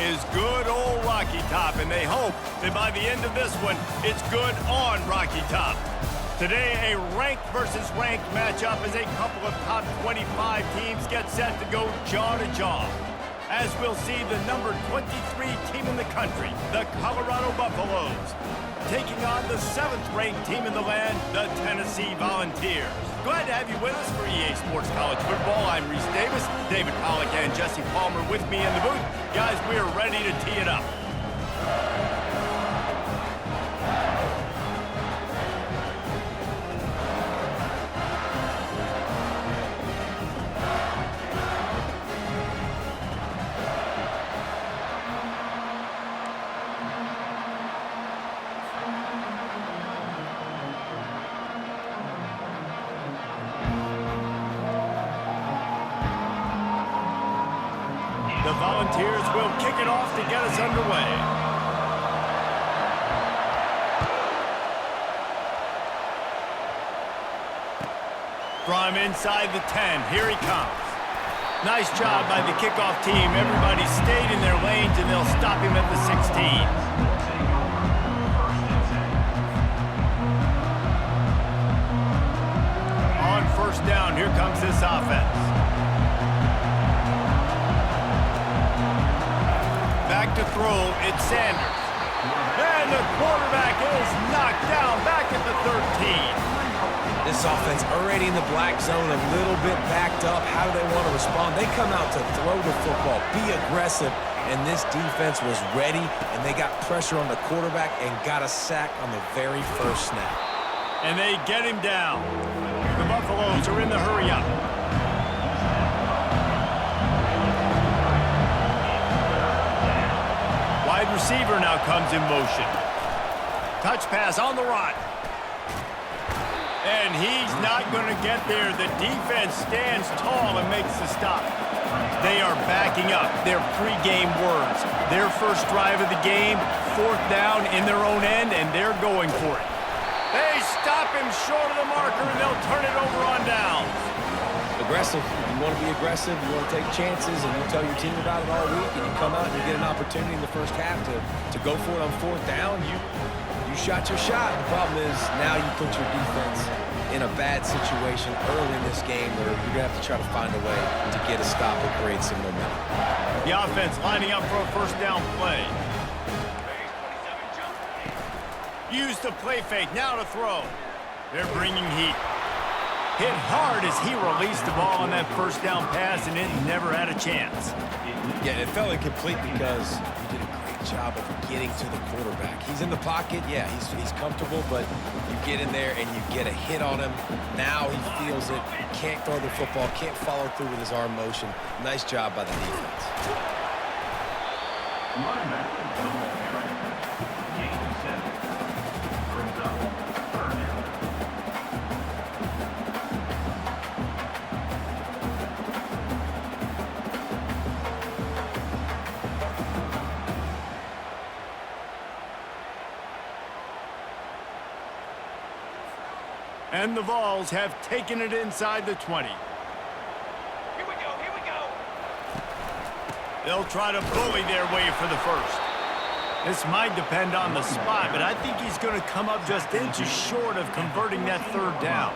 is good old Rocky Top, and they hope that by the end of this one, it's good on Rocky Top. Today, a ranked versus ranked matchup as a couple of top 25 teams get set to go jaw to jaw. As we'll see the number 23 team in the country, the Colorado Buffaloes, taking on the 7th-ranked team in the land, the Tennessee Volunteers. Glad to have you with us for EA Sports College Football. I'm Reese Davis, David Pollack and Jesse Palmer with me in the booth. Guys, we are ready to tee it up. The Volunteers will kick it off to get us underway. From inside the 10, here he comes. Nice job by the kickoff team. Everybody stayed in their lanes, and they'll stop him at the 16. On first down, here comes this offense. Back to throw, it's Sanders. And the quarterback is knocked down back at the 13. This offense already in the black zone, a little bit backed up. How do they want to respond? They come out to throw the football, be aggressive, and this defense was ready, and they got pressure on the quarterback and got a sack on the very first snap. And they get him down. The Buffaloes are in the hurry-up. Wide receiver now comes in motion. Touch pass on the run. And he's not going to get there. The defense stands tall and makes the stop. They are backing up their pregame words. Their first drive of the game, 4th down in their own end, and they're going for it. They stop him short of the marker, and they'll turn it over on downs. Aggressive. You want to be aggressive, you want to take chances, and you tell your team about it all week, and you come out and you get an opportunity in the first half to go for it on 4th down. You shot your shot. The problem is now you put your defense in a bad situation early in this game where you're going to have to try to find a way to get a stop and create some momentum. The offense lining up for a first down play. Use the play fake, now to throw. They're bringing heat. Hit hard as he released the ball on that first down pass, and it never had a chance. Yeah, it felt incomplete because you did a great job of getting to the quarterback. He's in the pocket, yeah, he's comfortable, but you get in there and you get a hit on him. Now he feels it, can't throw the football, can't follow through with his arm motion. Nice job by the defense. And the Vols have taken it inside the 20. Here we go. They'll try to bully their way for the first. This might depend on the spot, but I think he's going to come up just inches short of converting that 3rd down.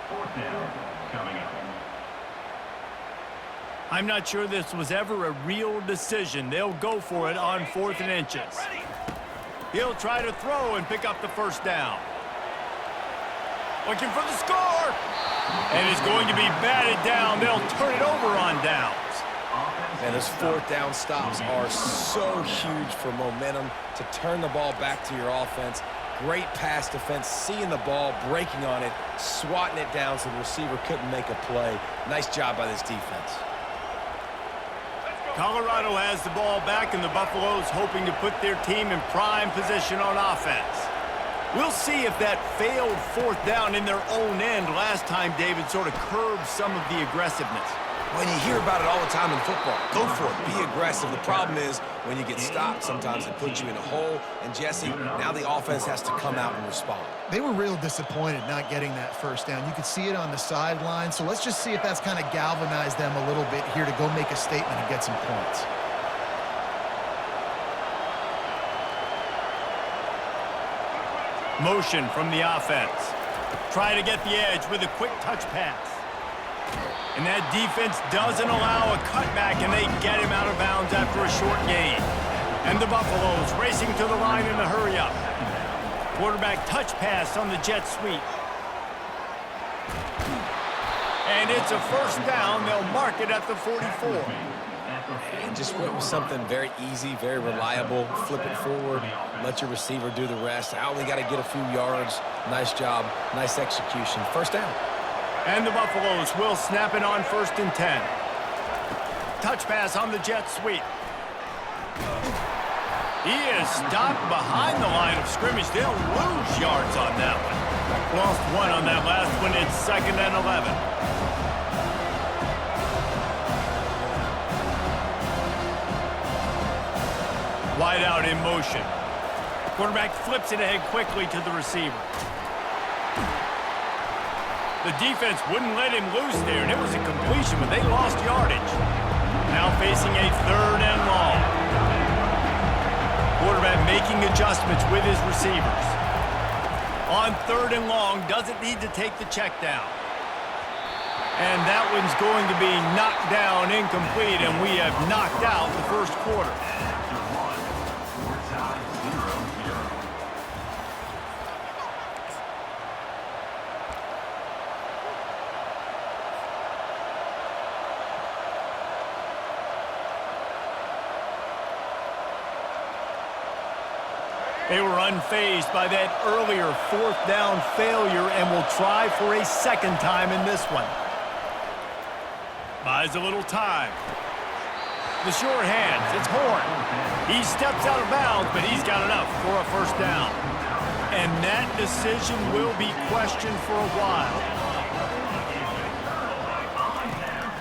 4th down coming up. I'm not sure this was ever a real decision. They'll go for it on 4th and inches. He'll try to throw and pick up the first down. Looking for the score. And it's going to be batted down. They'll turn it over on downs. And those 4th down stops are so huge for momentum to turn the ball back to your offense. Great pass defense, seeing the ball, breaking on it, swatting it down so the receiver couldn't make a play. Nice job by this defense. Colorado has the ball back, and the Buffaloes hoping to put their team in prime position on offense. We'll see if that failed 4th down in their own end last time, David, sort of curbed some of the aggressiveness. When you hear about it all the time in football, go for it, be aggressive. The problem is when you get stopped, sometimes it puts you in a hole. And Jesse, now the offense has to come out and respond. They were real disappointed not getting that first down. You could see it on the sideline. So let's just see if that's kind of galvanized them a little bit here to go make a statement and get some points. Motion from the offense. Try to get the edge with a quick touch pass. And that defense doesn't allow a cutback, and they get him out of bounds after a short gain. And the Buffaloes racing to the line in a hurry-up. Quarterback touch pass on the jet sweep. And it's a first down. They'll mark it at the 44. And just went with something very easy, very reliable. Flip it forward, let your receiver do the rest. I only got to get a few yards. Nice job, nice execution. First down. And the Buffaloes will snap it on 1st and 10. Touch pass on the jet sweep. He is stopped behind the line of scrimmage. They'll lose yards on that one. Lost one on that last one. It's 2nd and 11. Wide out in motion. Quarterback flips it ahead quickly to the receiver. The defense wouldn't let him loose there, and it was a completion, but they lost yardage. Now facing a 3rd and long. Quarterback making adjustments with his receivers. On 3rd and long, doesn't need to take the check down. And that one's going to be knocked down incomplete, and we have knocked out the first quarter. They were unfazed by that earlier 4th down failure and will try for a 2nd time in this one. Buys a little time. The short hands, it's Horn. He steps out of bounds, but he's got enough for a first down. And that decision will be questioned for a while.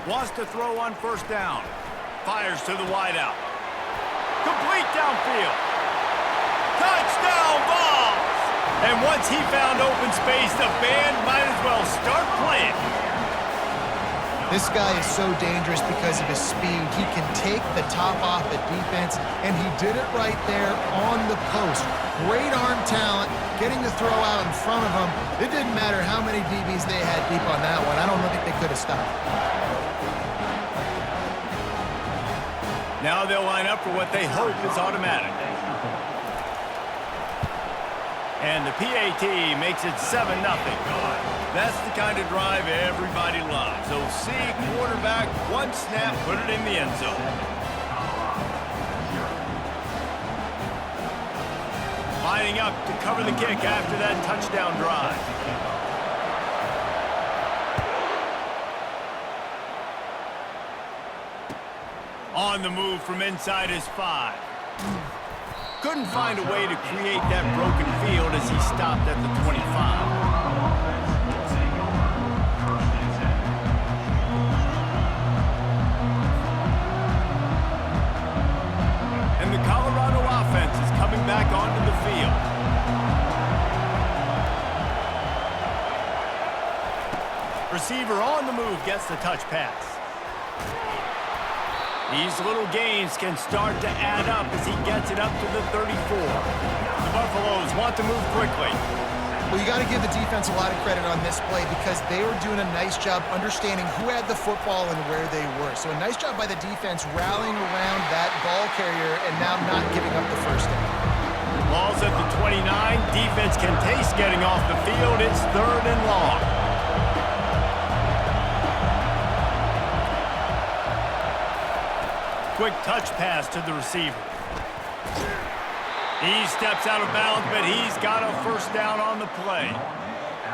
Wants to throw on 1st down. Fires to the wideout. Complete downfield. Touchdown balls! And once he found open space, the band might as well start playing. This guy is so dangerous because of his speed. He can take the top off the defense, and he did it right there on the post. Great arm talent, getting the throw out in front of him. It didn't matter how many DBs they had deep on that one. I don't think they could have stopped. Now they'll line up for what they hope is automatic. And the PAT makes it 7-0. That's the kind of drive everybody loves. OC, quarterback, one snap, put it in the end zone. Lining up to cover the kick after that touchdown drive. On the move from inside his 5. Couldn't find a way to create that broken field as he stopped at the 25. And the Colorado offense is coming back onto the field. Receiver on the move gets the touch pass. These little gains can start to add up as he gets it up to the 34. The Buffaloes want to move quickly. Well, you got to give the defense a lot of credit on this play because they were doing a nice job understanding who had the football and where they were. So a nice job by the defense rallying around that ball carrier and now not giving up the first down. Ball's at the 29. Defense can taste getting off the field. It's 3rd and long. Quick touch pass to the receiver. He steps out of bounds, but he's got a first down on the play.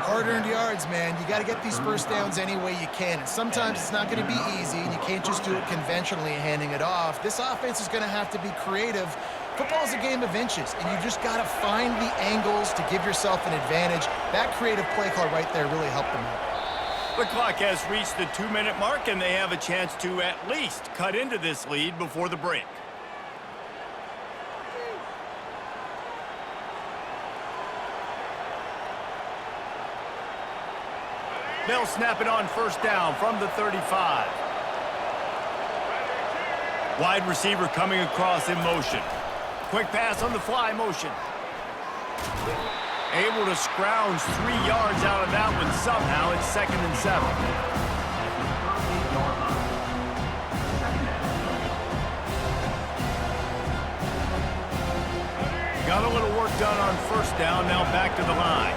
Hard-earned yards, man. You got to get these first downs any way you can. And sometimes it's not going to be easy, and you can't just do it conventionally handing it off. This offense is going to have to be creative. Football's a game of inches, and you just got to find the angles to give yourself an advantage. That creative play call right there really helped them out. The clock has reached the 2-minute mark, and they have a chance to at least cut into this lead before the break. They'll snap it on first down from the 35. Wide receiver coming across in motion. Quick pass on the fly motion. Able to scrounge 3 yards out of that one somehow. It's 2nd and 7. Got a little work done on 1st down. Now back to the line.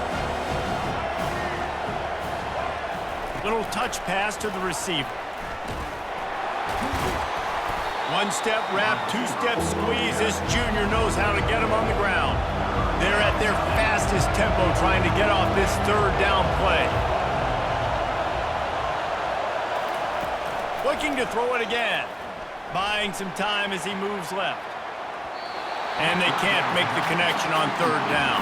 Little touch pass to the receiver. 1-step wrap, 2-step squeeze. This junior knows how to get him on the ground. They're at their fastest tempo trying to get off this 3rd down play. Looking to throw it again. Buying some time as he moves left. And they can't make the connection on 3rd down.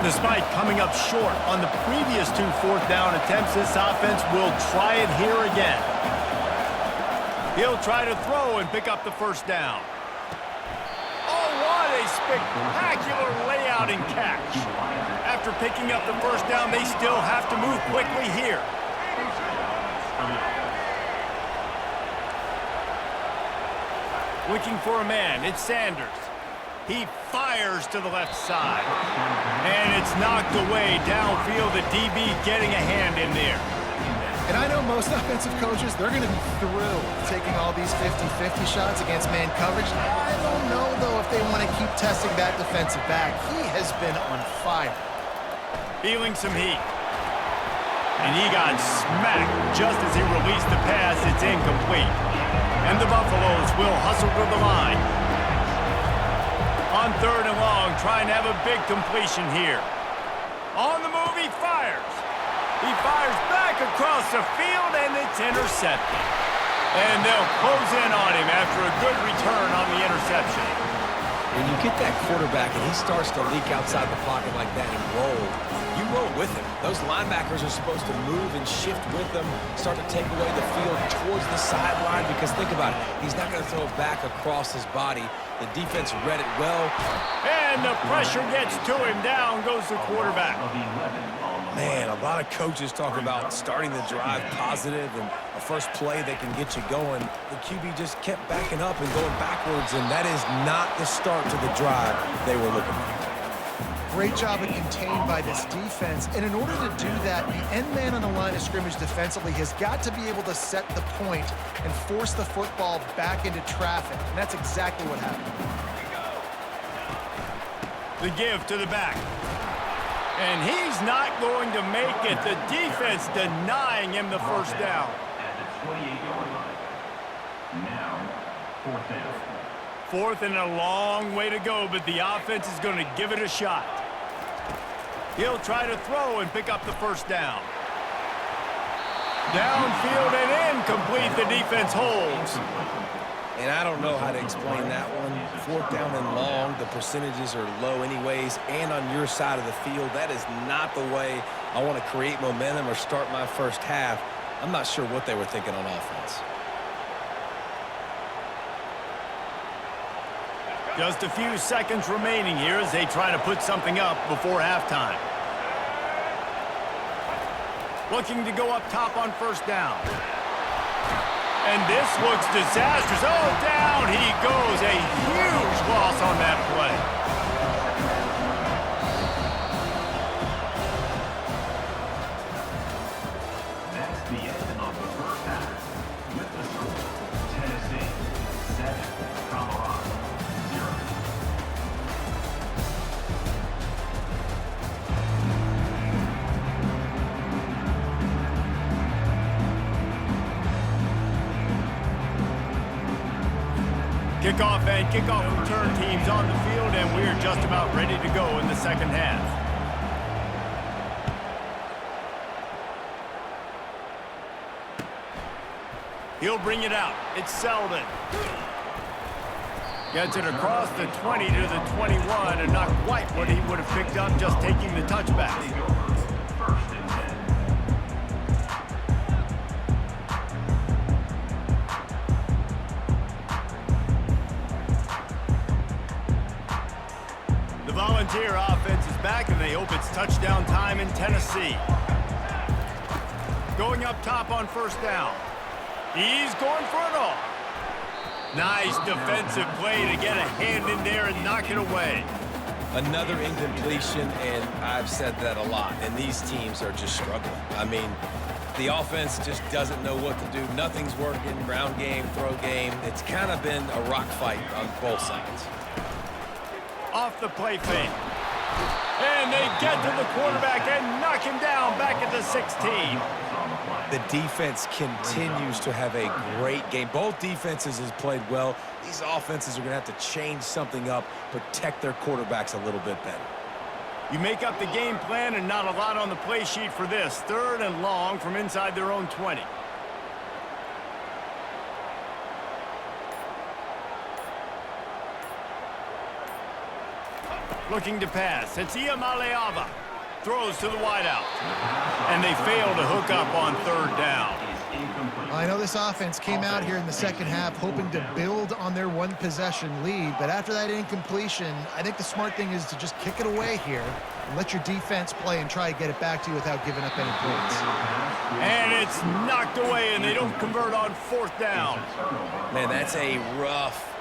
Despite coming up short on the previous 2 4th down attempts, this offense will try it here again. He'll try to throw and pick up the 1st down. Oh, what a spectacular layout and catch. After picking up the 1st down, they still have to move quickly here. Looking for a man, it's Sanders. He fires to the left side. And it's knocked away downfield. The DB getting a hand in there. And I know most offensive coaches, they're going to be thrilled taking all these 50-50 shots against man coverage. I don't know, though, if they want to keep testing that defensive back. He has been on fire. Feeling some heat. And he got smacked just as he released the pass. It's incomplete. And the Buffaloes will hustle to the line. On 3rd and long, trying to have a big completion here. On the move, he fires. He fires back across the field, and it's intercepted. And they'll close in on him after a good return on the interception. When you get that quarterback and he starts to leak outside the pocket like that and roll, you roll with him. Those linebackers are supposed to move and shift with them, start to take away the field towards the sideline, because think about it, he's not going to throw it back across his body. The defense read it well. And the pressure gets to him. Down goes the quarterback. Man, a lot of coaches talk about starting the drive positive and a first play that can get you going. The QB just kept backing up and going backwards, and that is not the start to the drive they were looking for. Great job of contained by this defense. And in order to do that, the end man on the line of scrimmage defensively has got to be able to set the point and force the football back into traffic. And that's exactly what happened. The give to the back. And he's not going to make it. The defense denying him the 1st down. At the 28-yard line. Now, 4th down. 4th and a long way to go, but the offense is going to give it a shot. He'll try to throw and pick up the 1st down. Downfield and incomplete. The defense holds. And I don't know how to explain that one. 4th down and long, the percentages are low anyways, and on your side of the field, that is not the way I want to create momentum or start my 1st half. I'm not sure what they were thinking on offense. Just a few seconds remaining here as they try to put something up before halftime. Looking to go up top on 1st down. And this looks disastrous. Oh, down he goes. A huge loss on that play. That's the end of the 1st half. With the score, Tennessee 7, Colorado 0. Kickoff and kickoff return teams on the field, and we're just about ready to go in the 2nd half. He'll bring it out. It's Selden. Gets it across the 20 to the 21, and not quite what he would have picked up just taking the touchback. 1st and 10. The Volunteer offense is back, and they hope it's touchdown time in Tennessee. Going up top on 1st down. He's going for it all. Nice defensive play to get a hand in there and knock it away. Another incompletion, and I've said that a lot, and these teams are just struggling. I mean, the offense just doesn't know what to do. Nothing's working. Ground game, throw game. It's kind of been a rock fight on both sides. Off the play fake. And they get to the quarterback and knock him down back at the 16. The defense continues to have a great game. Both defenses has played well. These offenses are going to have to change something up, protect their quarterbacks a little bit better. You make up the game plan and not a lot on the play sheet for this. 3rd and long from inside their own 20. Looking to pass. It's Iamaleava. Throws to the wideout. And they fail to hook up on 3rd down. I know this offense came out here in the second half hoping to build on their one-possession lead, but after that incompletion, I think the smart thing is to just kick it away here and let your defense play and try to get it back to you without giving up any points. And it's knocked away, and they don't convert on 4th down. Man, that's a rough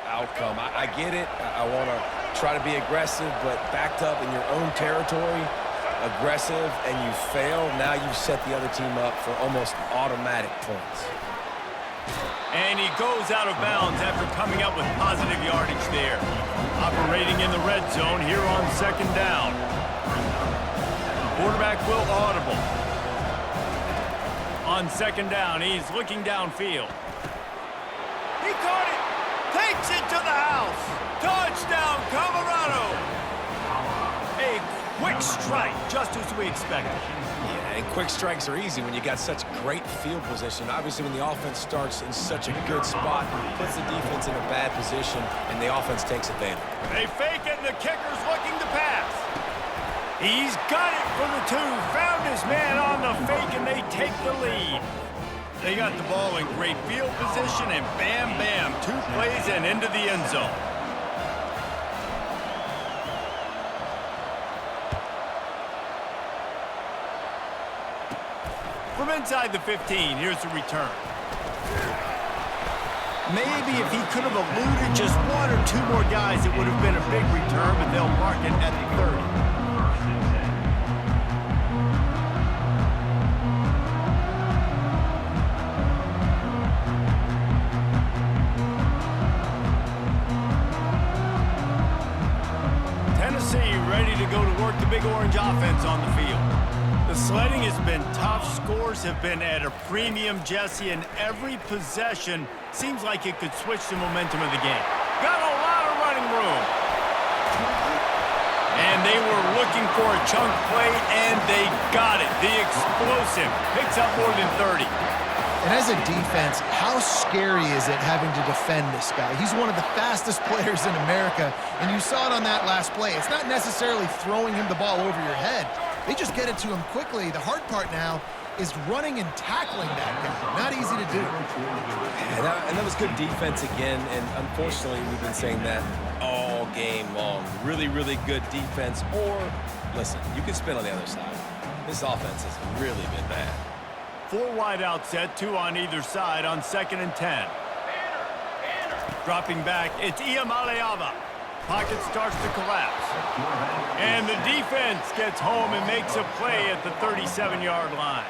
outcome. I get it. I want to try to be aggressive, but backed up in your own territory, aggressive, and you fail, now you've set the other team up for almost automatic points. And he goes out of bounds after coming up with positive yardage there. Operating in the red zone here on 2nd down. Quarterback will audible. On 2nd down, he's looking downfield. He caught it! Takes it to the house! Touchdown, Colorado! A quick strike, just as we expected. Yeah, and quick strikes are easy when you got such great field position. Obviously, when the offense starts in such a good spot, puts the defense in a bad position, and the offense takes advantage. They fake it, and the kicker's looking to pass. He's got it for the 2. Found his man on the fake, and they take the lead. They got the ball in great field position, and bam, bam, 2 plays and into the end zone. From inside the 15, here's the return. Maybe if he could have eluded just 1 or 2 more guys, it would have been a big return, but they'll mark it at the 30. Ready to go to work the Big Orange offense on the field. The sledding has been tough. Scores have been at a premium, Jesse, and every possession seems like it could switch the momentum of the game. Got a lot of running room. And they were looking for a chunk play, and they got it. The explosive picks up more than 30. And as a defense, how scary is it having to defend this guy? He's one of the fastest players in America, and you saw it on that last play. It's not necessarily throwing him the ball over your head. They just get it to him quickly. The hard part now is running and tackling that guy. Not easy to do. And that was good defense again, and unfortunately, we've been saying that all game long. Really, really good defense. Or, listen, you can spin on the other side. This offense has really been bad. 4 wide out set, 2 on either side on 2nd and 10. Dropping back, it's Iamaleava. Pocket starts to collapse. And the defense gets home and makes a play at the 37-yard line.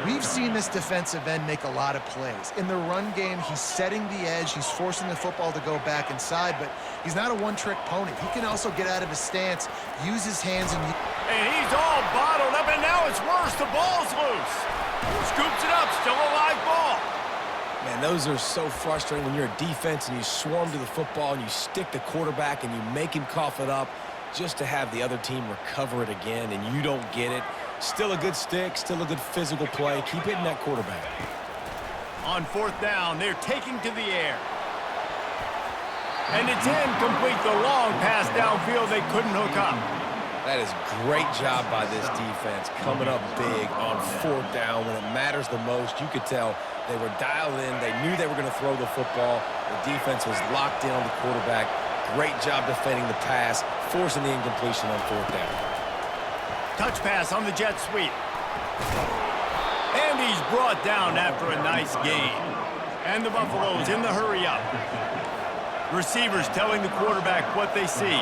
We've seen this defensive end make a lot of plays. In the run game, he's setting the edge. He's forcing the football to go back inside, but he's not a one-trick pony. He can also get out of his stance, use his hands, and he's all bottled up, and now it's worse. The ball's loose. Scoops it up, still a live ball. Man, those are so frustrating when you're a defense and you swarm to the football and you stick the quarterback and you make him cough it up just to have the other team recover it again and you don't get it. Still a good stick, still a good physical play. Keep hitting that quarterback. On 4th down, they're taking to the air. And it's incomplete. The long pass downfield, they couldn't hook up. That is great job by this defense, coming up big on 4th down when it matters the most. You could tell they were dialed in. They knew they were going to throw the football. The defense was locked in on the quarterback. Great job defending the pass, forcing the incompletion on 4th down. Touch pass on the jet sweep. And he's brought down after a nice gain. And the Buffaloes in the hurry up. Receivers telling the quarterback what they see.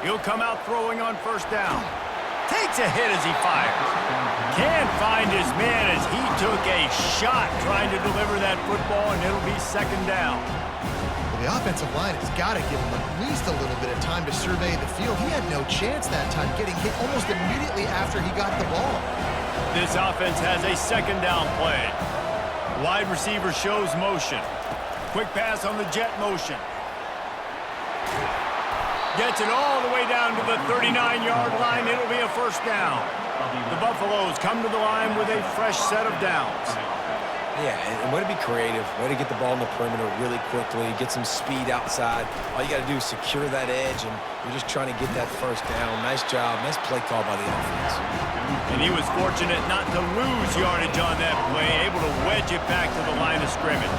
He'll come out throwing on first down. Takes a hit as he fires. Can't find his man as he took a shot trying to deliver that football, and it'll be second down. Well, the offensive line has got to give him at least a little bit of time to survey the field. He had no chance that time, getting hit almost immediately after he got the ball. This offense has a second down play. Wide receiver shows motion. Quick pass on the jet motion. Gets it all the way down to the 39-yard line. It'll be a first down. The Buffaloes come to the line with a fresh set of downs. Yeah, and way to be creative. Way to get the ball in the perimeter really quickly. Get some speed outside. All you got to do is secure that edge, and you're just trying to get that first down. Nice job. Nice play call by the offense. And he was fortunate not to lose yardage on that play, able to wedge it back to the line of scrimmage.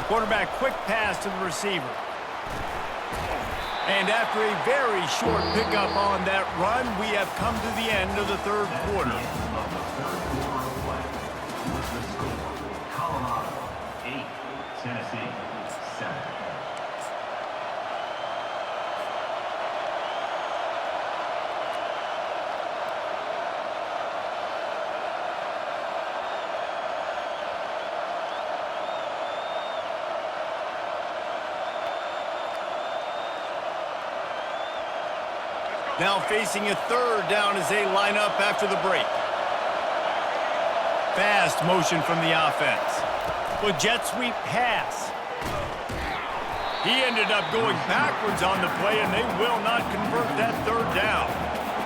Quarterback quick pass to the receiver. And after a very short pickup on that run, we have come to the end of the third quarter. Colorado 8, Tennessee 7. Now facing a third down as they line up after the break. Fast motion from the offense. With jet sweep pass. He ended up going backwards on the play, and they will not convert that third down.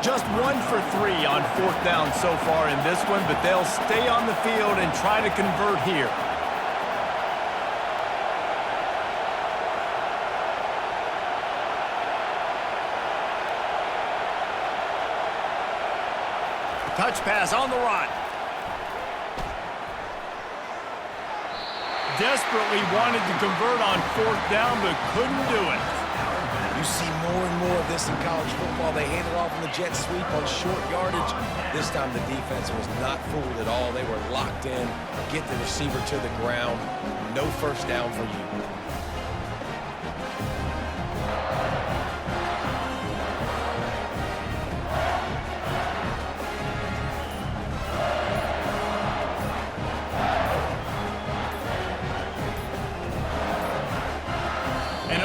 Just 1 for 3 on fourth down so far in this one, but they'll stay on the field and try to convert here. Touch pass on the run. Desperately wanted to convert on fourth down, but couldn't do it. You see more and more of this in college football. They hand it off in the jet sweep on short yardage. This time the defense was not fooled at all. They were locked in. Get the receiver to the ground. No first down for you.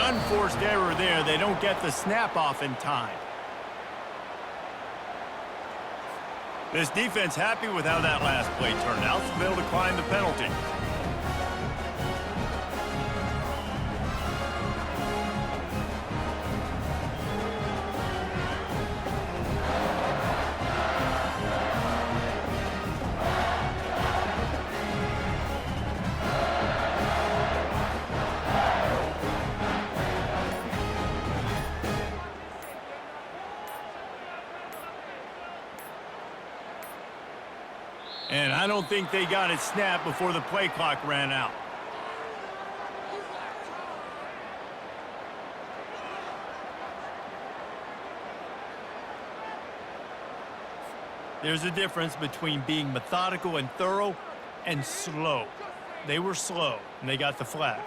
Unforced error there. They don't get the snap off in time. This defense happy with how that last play turned out, so they'll decline the penalty. And I don't think they got it snapped before the play clock ran out. There's a difference between being methodical and thorough and slow. They were slow, and they got the flag.